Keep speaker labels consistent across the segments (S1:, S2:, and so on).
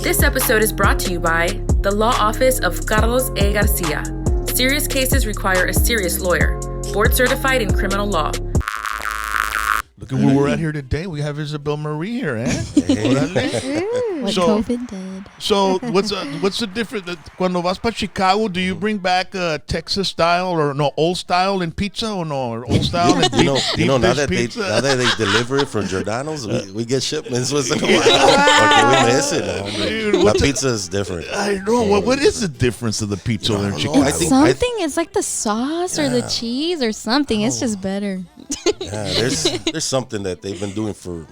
S1: This episode is brought to you by the Law Office of Carlos A. Garcia. Serious cases require a serious lawyer. Board certified in criminal law.
S2: Look at where we're at here today. We have Isabel Marie here, eh?
S3: What COVID did.
S2: So what's the difference? Cuando vas para Chicago, do you bring back Texas style or no old style in pizza or no or old style in
S4: now that they deliver it from Giordano's, we get shipments once in a while. Okay, we miss it. The pizza is different.
S2: I know. What is the difference of the pizza in Chicago?
S3: It's like the sauce or the cheese or something. It's just better.
S4: Yeah, there's something that they've been doing for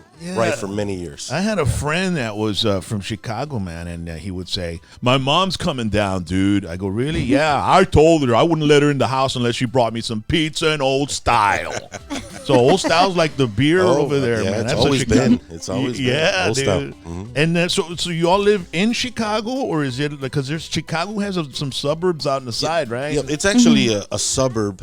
S4: many years.
S2: I had a friend that was from Chicago, man, and he would say, "My mom's coming down, dude." I go, "Really?" "Yeah, I told her I wouldn't let her in the house unless she brought me some pizza and old style." So old style's like the beer over there, man.
S4: It's always been. It's always been old
S2: dude.
S4: style. Mm-hmm.
S2: And so you all live in Chicago, or is it because Chicago has some suburbs out on the side, right?
S4: Yeah, it's actually a suburb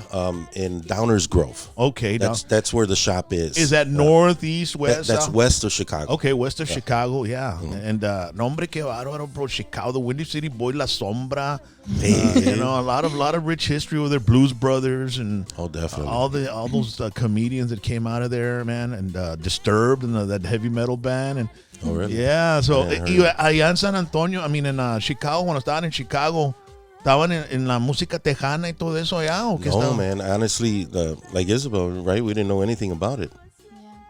S4: in Downers Grove.
S2: Okay,
S4: that's where the shop is.
S2: Is that north, east, west?
S4: That's west of Chicago.
S2: Okay, west of Chicago, yeah. Mm-hmm. And nombre que bárbaro, bro. Chicago, the Windy City Boy, La Sombra. You know, a lot of rich history with their Blues Brothers and
S4: definitely
S2: all those comedians that came out of there, man, and Disturbed and that heavy metal band and
S4: really?
S2: Yeah. So allá en San Antonio, I mean in Chicago, cuando estaban en Chicago, estaban en la música tejana y todo eso allá, ¿o qué estaban?
S4: No, man. Honestly, like Isabel, right? We didn't know anything about it.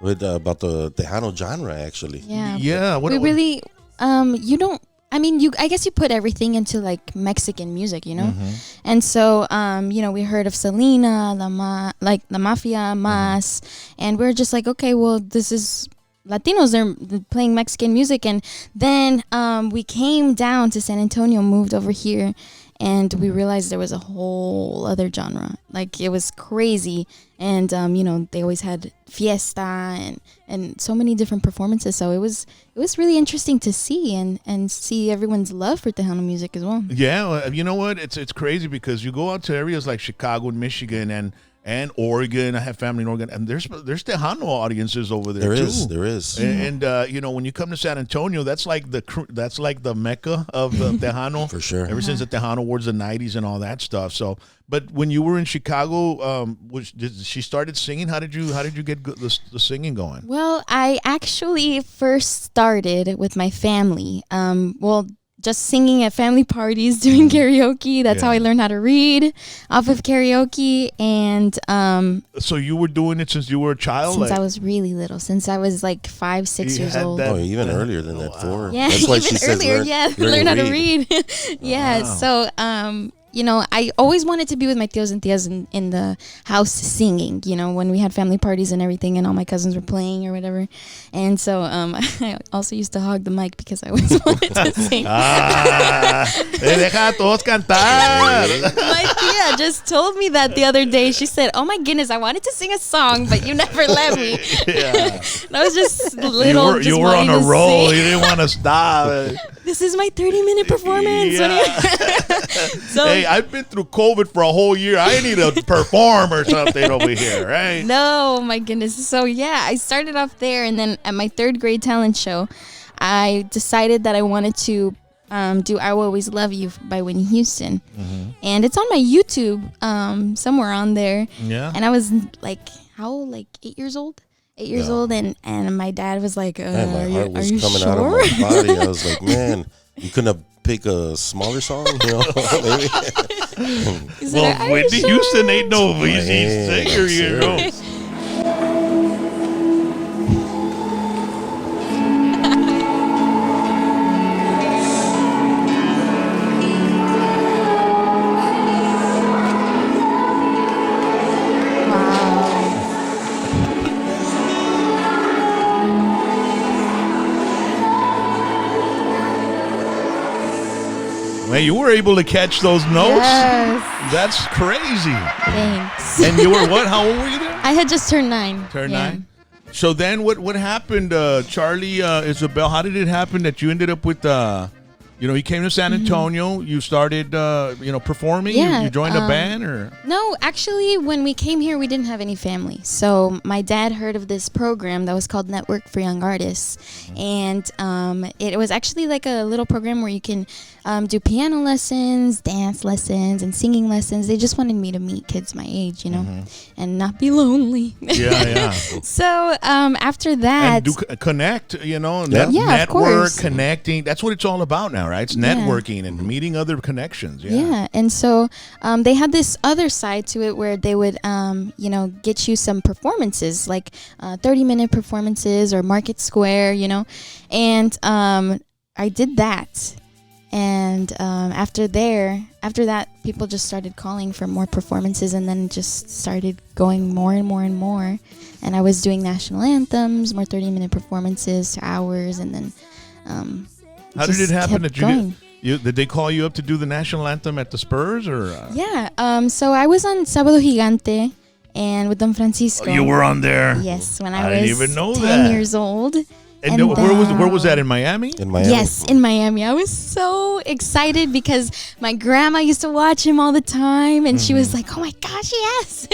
S4: About the Tejano genre, actually.
S3: Yeah. We really, you don't. I mean, I guess you put everything into like Mexican music, you know, and so we heard of Selena, La Mafia, Mas, and we're just like, okay, well, this is Latinos. They're playing Mexican music, and then we came down to San Antonio, moved over here. And we realized there was a whole other genre. Like, it was crazy. And, they always had fiesta and so many different performances. So it was really interesting to see and see everyone's love for Tejano music as well.
S2: Yeah, you know what? It's crazy because you go out to areas like Chicago and Michigan and Oregon. I have family in Oregon, and there's Tejano audiences over there too.
S4: There is.
S2: And when you come to San Antonio, that's like the mecca of the Tejano.
S4: For sure.
S2: Ever since the Tejano wars, the '90s and all that stuff. So, but when you were in Chicago, she started singing? How did you get the singing going?
S3: Well, I actually first started with my family. Just singing at family parties, doing karaoke. That's how I learned how to read off of karaoke. And
S2: so you were doing it since you were a child?
S3: Since I was really little. Since I was like 5, 6 years old.
S4: Even earlier than that, 4.
S3: Yeah,
S4: that's why
S3: even
S4: she
S3: earlier. Learn how to read.
S2: Wow.
S3: So I always wanted to be with my tios and tias in the house singing, when we had family parties and everything and all my cousins were playing or whatever. And so I also used to hog the mic because I always wanted to sing.
S2: Deja a todos cantar.
S3: My tia just told me that the other day. She said, "Oh my goodness, I wanted to sing a song, but you never let me."
S2: Yeah.
S3: And I was just little.
S2: You were on a roll. You didn't want to stop.
S3: This is my 30-minute performance.
S2: Yeah.
S3: So,
S2: hey, I've been through COVID for a whole year. I need to perform or something over here, right?
S3: No, my goodness. So, I started off there. And then at my 3rd grade talent show, I decided that I wanted to do I Will Always Love You by Whitney Houston. Mm-hmm. And it's on my YouTube somewhere on there. Yeah. And I was like 8 years old? 8 years old, and my dad was like,
S4: my heart was coming
S3: sure?
S4: out of my body. I was like, man, you couldn't have picked a smaller song, maybe.
S2: Well, Whitney Houston ain't no easy singer, you know. Man, you were able to catch those notes?
S3: Yes.
S2: That's crazy.
S3: Thanks.
S2: And you were what? How old were you then?
S3: I had just turned 9.
S2: Turned 9? So then what happened, Charlie, Isabel? How did it happen that you ended up with You came to San Antonio. You started, performing.
S3: Yeah,
S2: You joined a band, or
S3: No, actually, when we came here, we didn't have any family. So my dad heard of this program that was called Network for Young Artists, and it was actually like a little program where you can do piano lessons, dance lessons, and singing lessons. They just wanted me to meet kids my age, and not be lonely.
S2: yeah.
S3: So after that,
S2: And do connect,
S3: Yeah, of
S2: network,
S3: course.
S2: connecting. That's what it's all about now, right? It's networking and meeting other connections.
S3: Yeah, and so they had this other side to it where they would, get you some performances, like 30-minute performances or Market Square, and I did that. And after that, people just started calling for more performances, and then it just started going more and more and more. And I was doing national anthems, more 30-minute performances to hours, and then
S2: How did it happen that
S3: going.
S2: did they call you up to do the national anthem at the Spurs, or?
S3: Yeah. So I was on Sabado Gigante and with Don Francisco.
S2: You were on there.
S3: Yes, when
S2: I
S3: I
S2: didn't
S3: was
S2: even know
S3: 10
S2: that.
S3: years old.
S2: And
S3: And
S2: where was that, in Miami?
S4: In Miami.
S3: Yes, in Miami. I was so excited because my grandma used to watch him all the time, and she was like, "Oh my gosh, yes!"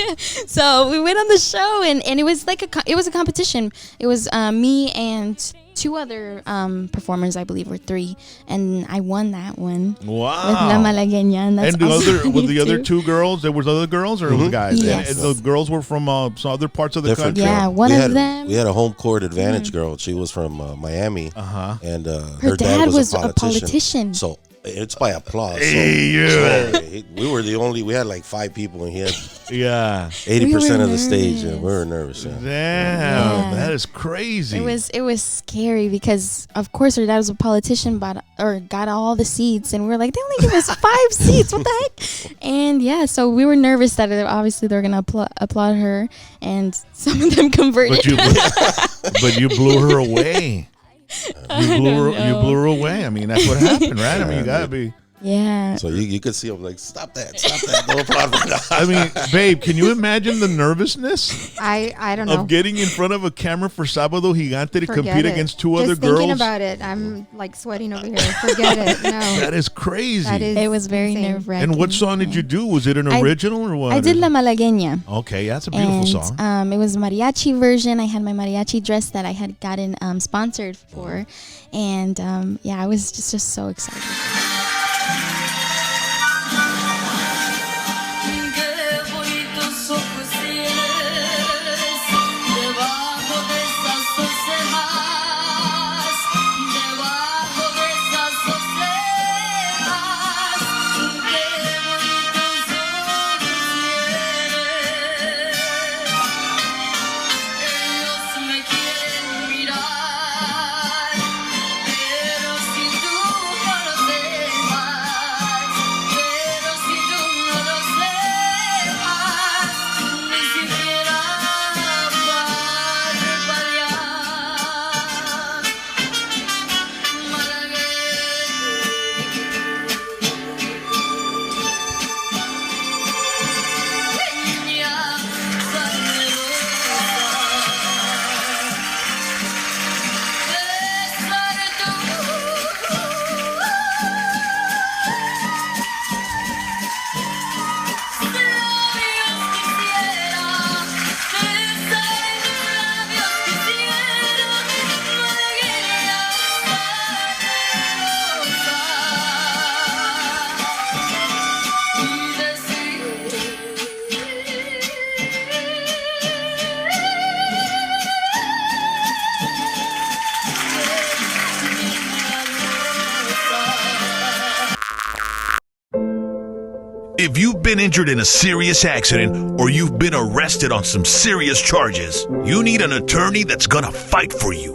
S3: So we went on the show, and it was like it was a competition. It was me and two other performers, I believe, or three, and I won that one.
S2: Wow.
S3: With La Malagueña, and that's
S2: And
S3: also
S2: with the other
S3: too.
S2: two girls, there was other girls or guys?
S3: Yes.
S2: And the girls were from some other parts of the
S4: Different.
S2: country?
S3: Yeah, one
S4: we
S3: of
S4: had,
S3: them.
S4: We had a home court advantage girl. She was from Miami. And
S3: Her dad was
S4: a
S3: a politician.
S4: So it's by applause.
S2: Hey,
S4: So we were the only. We had like 5 people, and he had
S2: Yeah.
S4: 80% of the stage,
S3: nervous.
S4: and we were nervous. Yeah.
S2: Damn,
S3: Yeah.
S2: that is crazy.
S3: It was scary because of course her dad was a politician, but got all the seats, and we were like, they only give us 5 seats. What the heck? And yeah, so we were nervous that obviously they're gonna applaud her, and some of them converted.
S2: But you blew her away. You blew her away. I mean, that's what happened, right? I mean, you gotta be.
S3: Yeah.
S4: So you could see him like, stop that. Don't applaud for that.
S2: I mean, babe, can you imagine the nervousness
S5: I don't know.
S2: of getting in front of a camera for Sabado Gigante to
S5: Forget
S2: compete
S5: it.
S2: against two
S5: Just
S2: other
S5: thinking
S2: girls?
S5: about it, I'm like sweating over here. Forget it. No.
S2: That is crazy.
S5: That is
S3: It was very
S5: insane.
S3: nerve-wracking.
S2: And what song did you do? Was it an original or what?
S3: I did La Malagueña.
S2: Okay, that's a beautiful
S3: And
S2: song.
S3: it was a mariachi version. I had my mariachi dress that I had gotten sponsored for, and I was just so excited.
S6: If you've been injured in a serious accident or you've been arrested on some serious charges, you need an attorney that's gonna fight for you.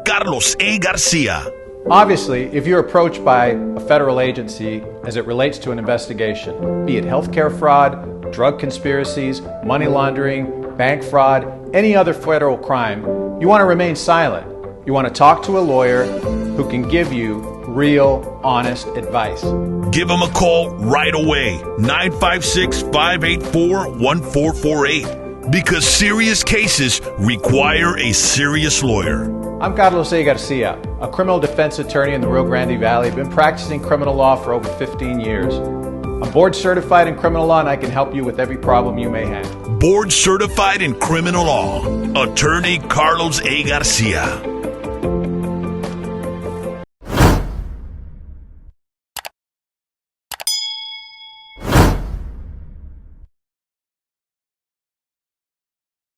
S6: Carlos A. Garcia.
S7: Obviously, if you're approached by a federal agency as it relates to an investigation, be it healthcare fraud, drug conspiracies, money laundering, bank fraud, any other federal crime, you want to remain silent. You want to talk to a lawyer who can give you real, honest advice.
S6: Give them a call right away, 956-584-1448, because serious cases require a serious lawyer.
S7: I'm Carlos A. Garcia, a criminal defense attorney in the Rio Grande Valley. I've been practicing criminal law for over 15 years. I'm board certified in criminal law and I can help you with every problem you may have.
S6: Board certified in criminal law, Attorney Carlos A. Garcia.